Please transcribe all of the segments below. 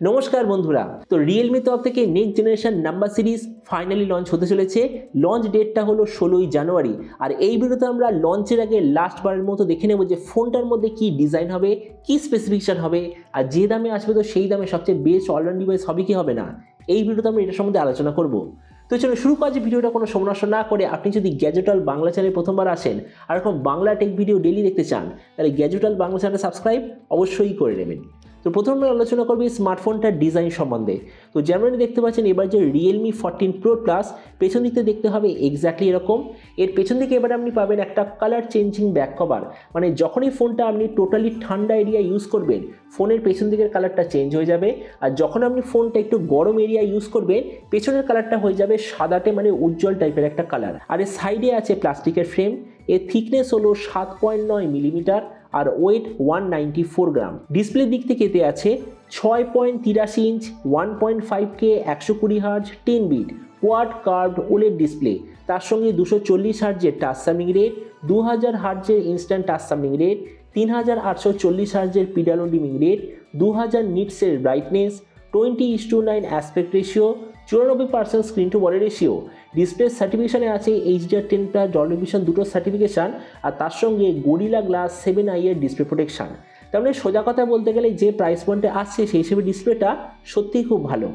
নমস্কার বন্ধুরা, তো রিয়েলমি তরফ থেকে next generation number series finally launch হতে চলেছে। লঞ্চ ডেটটা হলো 16ই জানুয়ারি। আর এই ভিডিওতে আমরা লঞ্চের আগে লাস্টবারের মতো দেখে নেব যে ফোনটার মধ্যে কি ডিজাইন হবে, কি স্পেসিফিকেশন হবে, আর যে দামে আসবে তো সেই দামে সবচেয়ে বেস্ট অলরাউন্ড ডিভাইস হবে কি হবে না, এই ভিডিওতে আমরা এটার সম্বন্ধে আলোচনা করব। তো চলো শুরু করা যে ভিডিওটা কোনো সময় নষ্ট না করে, আপনি যদি গ্যাজেটাল বাংলা চ্যানেলে প্রথমবার আসেন আর এরকম বাংলা টেক ভিডিও ডেইলি দেখতে চান, তাহলে গ্যাজেটাল বাংলা চ্যানেল সাবস্ক্রাইব অবশ্যই করে নেবেন। তো প্রথমে আমরা আলোচনা করবো এই স্মার্টফোনটার ডিজাইন সম্বন্ধে। তো যেমন দেখতে পাচ্ছেন এবার যে রিয়েলমি 14 Pro Plus পেছন দিকতে দেখতে হবে এক্স্যাক্টলি এরকম। এর পেছন দিকে এবার আপনি পাবেন একটা কালার চেঞ্জিং ব্যাক কভার, মানে যখনই ফোনটা আপনি টোটালি ঠান্ডা এরিয়া ইউজ করবেন ফোনের পেছন দিকের কালারটা চেঞ্জ হয়ে যাবে, আর যখন আপনি ফোনটা একটু গরম এরিয়া ইউজ করবেন পেছনের কালারটা হয়ে যাবে সাদাটে, মানে উজ্জ্বল টাইপের একটা কালার। আর এর সাইডে আছে প্লাস্টিকের ফ্রেম, এর থিকনেস হলো 7.9 মিলিমিটার আর ওয়েট 194 গ্রাম। ডিসপ্লে দিক থেকে এতে আছে 6.83 inch 1.5K 120 hertz 10 bit quad curved OLED display, তার সঙ্গে 240 হার্জের টাচ সামিং রেট, 2000 হার্জের ইনস্ট্যান্ট টাচ সামিং রেট, 3840 হার্জের পিডালো ডিমিং রেট, 2000 নিটসের brightness, 20:9 aspect ratio, 94% screen to body ratio. Display সার্টিফিকেশানে আছে HDR10+ ডলবি ভিশন দুটো সার্টিফিকেশান, আর তার সঙ্গে গরিলা গ্লাস 7i এর ডিসপ্লে প্রোটেকশান। তার মানে সোজা কথা বলতে গেলে যে প্রাইস পয়েন্টে আসছে সেই হিসেবে ডিসপ্লেটা সত্যিই খুব ভালো।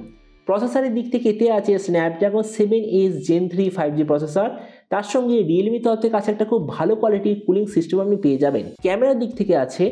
প্রসেসরের দিক থেকে এতে আছে Snapdragon 7S Gen 3 5G processor, তার সঙ্গে রিয়েলমি তরফ থেকে আছে একটা খুব ভালো কোয়ালিটির কুলিং সিস্টেম আপনি পেয়ে যাবেন। ক্যামেরার দিক থেকে আছে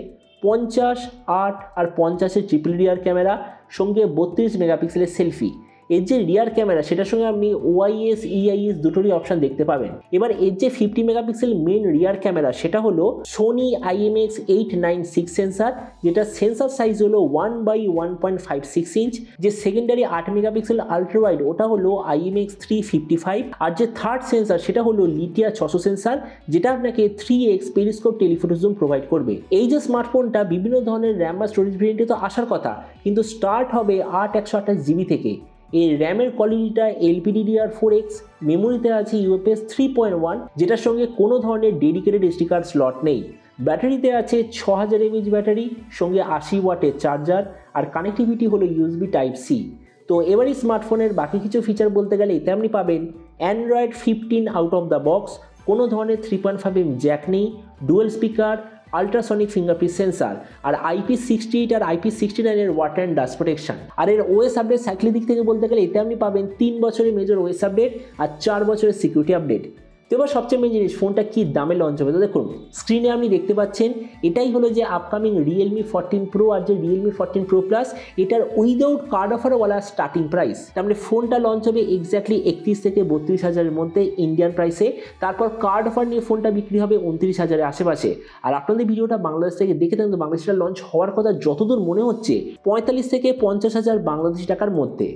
50, 8 আর 50-এর ট্রিপল রিয়ার ক্যামেরা, সঙ্গে 32 মেগাপিক্সেলের সেলফি। এর যে রিয়ার ক্যামেরা সেটার সঙ্গে আপনি OIS EIS দুটোরই অপশান দেখতে পাবেন। এবার এর যে 50 মেগাপিক্সেল মেন রিয়ার ক্যামেরা সেটা হলো সোনি IMX896 সেন্সার, যেটা সেন্সার সাইজ হলো 1/1.56 ইঞ্চ। যে সেকেন্ডারি 8 মেগাপিক্সেল আলট্রা ওয়াইড ওটা হলো IMX355, আর যে থার্ড সেন্সার সেটা হলো লিথিয়া 600 সেন্সার, যেটা আপনাকে 3x periscope telephoto zoom provide করবে। এই যে স্মার্টফোনটা বিভিন্ন ধরনের র্যাম বা স্টোরেজ ভেরিয়েন্টে তো আসার কথা, কিন্তু স্টার্ট হবে 8/128GB থেকে। এর র্যামের কোয়ালিটিটা LPDDR4X, মেমোরিতে আছে UFS 3.1, যেটার সঙ্গে কোনো ধরনের ডেডিকেটেড SD কার্ড স্লট নেই। ব্যাটারিতে আছে 6000 mAh ব্যাটারি, সঙ্গে 80 ওয়াটের চার্জার, আর কানেক্টিভিটি হলো USB Type-C। তো এবারই স্মার্টফোনের বাকি কিছু ফিচার বলতে গেলে এতে আপনি পাবেন Android 15 out of the box, কোনো ধরনের 3.5mm জ্যাক নেই, dual speaker, ultrasonic fingerprint sensor, আর IP68 আর IP69 এর ওয়াটার অ্যান্ড ডাস্ট প্রোটেকশন। আর এর OS আপডেট সাইকেলের দিক থেকে বলতে গেলে এতে আপনি পাবেন 3 বছরের মেজর OS আপডেট আর 4 বছরের সিকিউরিটি আপডেট। তো এবার সবচেয়ে মেন জিনিস, ফোনটা কি দামে লঞ্চ হবে। তো দেখুন স্ক্রিনে আপনি দেখতে পাচ্ছেন এটাই হলো যে আপকামিং রিয়েলমি 14 Pro আর যে রিয়েলমি 14 Pro Plus, এটার উইদাউট কার্ড অফারওয়ালা স্টার্টিং প্রাইস। তার মানে ফোনটা লঞ্চ হবে এক্স্যাক্টলি 31 থেকে 32 হাজারের মধ্যে ইন্ডিয়ান প্রাইসে, তারপর কার্ড অফার নিয়ে ফোনটা বিক্রি হবে 29 হাজারের আশেপাশে। আর আপনাদের ভিডিওটা বাংলাদেশ থেকে দেখে থাকেন তো বাংলাদেশটা লঞ্চ হওয়ার কথা যতদূর মনে হচ্ছে 45 থেকে 50 হাজার বাংলাদেশি টাকার মধ্যে।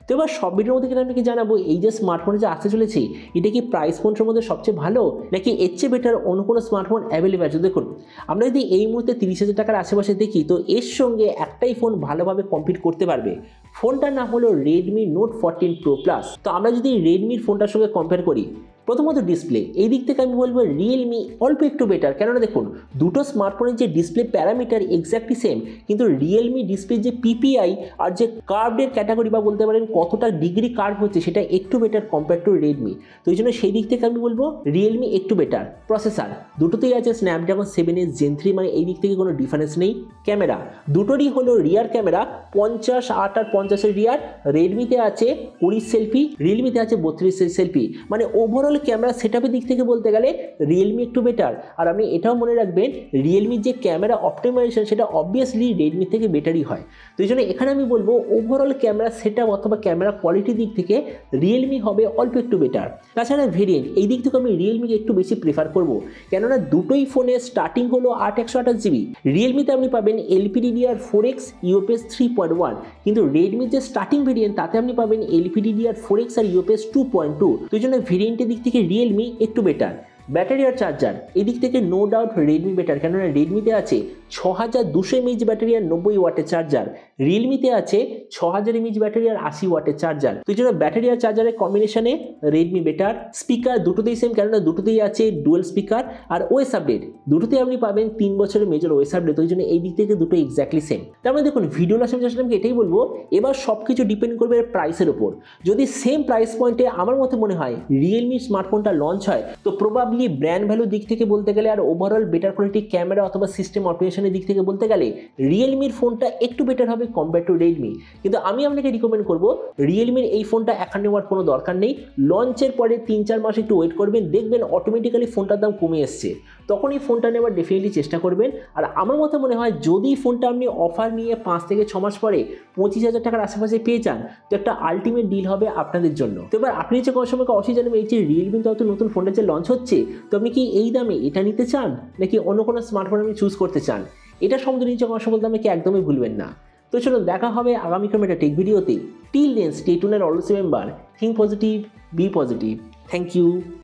তো এবার সব ভিডিওর মধ্যে কিন্তু আমি কি জানাবো এই যে স্মার্টফোনে যে আসতে চলেছে এটা কি প্রাইস পয়েন্টের মধ্যে সবচেয়ে ভালো, নাকি এর চেয়ে বেটার অন্য কোনো স্মার্টফোন অ্যাভেলেবেল আছে। দেখুন আমরা যদি এই মুহূর্তে 30 হাজার টাকার আশেপাশে দেখি, তো এর সঙ্গে একটাই ফোন ভালোভাবে কম্পিট করতে পারবে, ফোনটার নাম হলো Redmi Note 14 Pro Plus। তো আমরা যদি রেডমির ফোনটার সঙ্গে কম্পেয়ার করি, প্রথমত ডিসপ্লে, এই দিক থেকে আমি বলবো রিয়েলমি অল্প একটু বেটার। কেননা দেখুন দুটো স্মার্টফোনের যে ডিসপ্লে প্যারামিটার এক্স্যাক্টলি সেম, কিন্তু রিয়েলমি ডিসপ্লে যে PPI আর যে কার্ভের ক্যাটাগরি বা বলতে পারেন কতটা ডিগ্রি কার্ভ হচ্ছে সেটা একটু বেটার কম্পেয়ার টু রেডমি। তো এই জন্য সেই দিক থেকে আমি বলবো রিয়েলমি একটু বেটার। প্রসেসর দুটোতেই আছে স্ন্যাপড্রাগন 7S Gen 3, মানে এই দিক থেকে কোনো ডিফারেন্স নেই। ক্যামেরা দুটোরই হলো রিয়ার ক্যামেরা 50, 8 আর 50-এর রিয়ার, রেডমিতে আছে 20 সেলফি, রিয়েলমিতে আছে 32 সেলফি, মানে ওভারঅল ক্যামেরা সেটআপের দিক থেকে বলতে গেলে রিয়েলমি একটু বেটার। আর আপনি এটাও মনে রাখবেন রিয়েলমির যে ক্যামেরা অপটিমাইজেশন সেটা অবভিয়াসলি রেডমি থেকে বেটারই হয়। তো এই জন্য এখানে আমি বলবো ওভারঅল ক্যামেরা সেটআপ অথবা ক্যামেরা কোয়ালিটির দিক থেকে রিয়েলমি হবে অল্প একটু বেটার। তাছাড়া ভেরিয়েন্ট এই দিক থেকে আমি রিয়েলমিকে একটু বেশি প্রেফার করব, কেননা দুটোই ফোনের স্টার্টিং হলো 8/128GB। রিয়েলমিতে আপনি পাবেন LPDDR4X UFS 3.1, কিন্তু রেডমির যে স্টার্টিং ভেরিয়েন্ট তাতে আপনি পাবেন LPDDR4X আর UFS 2.2। তো এই জন্য ভেরিয়েন্টের দিক থেকে রিয়েলমি একটু বেটার। ব্যাটারি আর চার্জার এদিক থেকে নো ডাউট রেডমি বেটার, কেননা রেডমিতে আছে 6200 mAh ব্যাটারি আর 90 ওয়াটের চার্জার, রিয়েলমিতে আছে 6000 mAh ব্যাটারি আর 80 ওয়াটের চার্জার। তো এই জন্য ব্যাটারি আর চার্জারের কম্বিনেশনে রেডমি বেটার। স্পিকার দুটোতেই সেম, কেননা দুটোতেই আছে ডুয়াল স্পিকার। আর ওএস আপডেট দুটোতেই আপনি পাবেন 3 বছরের মেজর ওএস আপডেট, ওই জন্য এই দিক থেকে দুটো এক্স্যাক্টলি সেম। তার মানে দেখুন, ভিডিও লাস্ট আমি এটাই বলবো, এবার সব কিছু ডিপেন্ড করবে প্রাইসের উপর। যদি সেম প্রাইস পয়েন্টে আমার মতে মনে হয় রিয়েলমি স্মার্টফোনটা লঞ্চ হয়, তো প্রবাবলি ব্র্যান্ড ভ্যালুর দিক থেকে বলতে গেলে আর ওভারঅল বেটার কোয়ালিটি ক্যামেরা অথবা সিস্টেম অপারেশনের দিক থেকে বলতে গেলে রিয়েলমির ফোনটা একটু বেটার হবে কম্পেয়ার টু রেডমি। কিন্তু আমি আপনাকে রিকমেন্ড করবো রিয়েলমির এই ফোনটা এখন নেওয়ার কোনো দরকার নেই। লঞ্চের পরে 3-4 মাস একটু ওয়েট করবেন, দেখবেন অটোমেটিক্যালি ফোনটার দাম কমে এসছে, তখন এই ফোনটা নেওয়ার ডেফিনেটলি চেষ্টা করবেন। আর আমার মতে মনে হয় যদি ফোনটা আপনি অফার নিয়ে 5 থেকে 6 মাস পরে 25,000 টাকার আশেপাশে পেয়ে যান, তো একটা আলটিমেট ডিল হবে আপনাদের জন্য। তো এবার আপনি যে কোনো সময় অবশ্যই জানবেন, এই যে রিয়েলমি তো নতুন ফোনটা যে লঞ্চ হচ্ছে, তো আপনি কি এই দামে এটা নিতে চান নাকি অন্য কোনো স্মার্টফোন আপনি চুজ করতে চান, এটা সম্বন্ধে নিচে কোনো বলতে আমাকে একদমই ভুলবেন না। তো চলুন দেখা হবে আগামীকাল একটা টেক ভিডিওতে। Till then stay tuned, always remember, think positive, be positive. Thank you.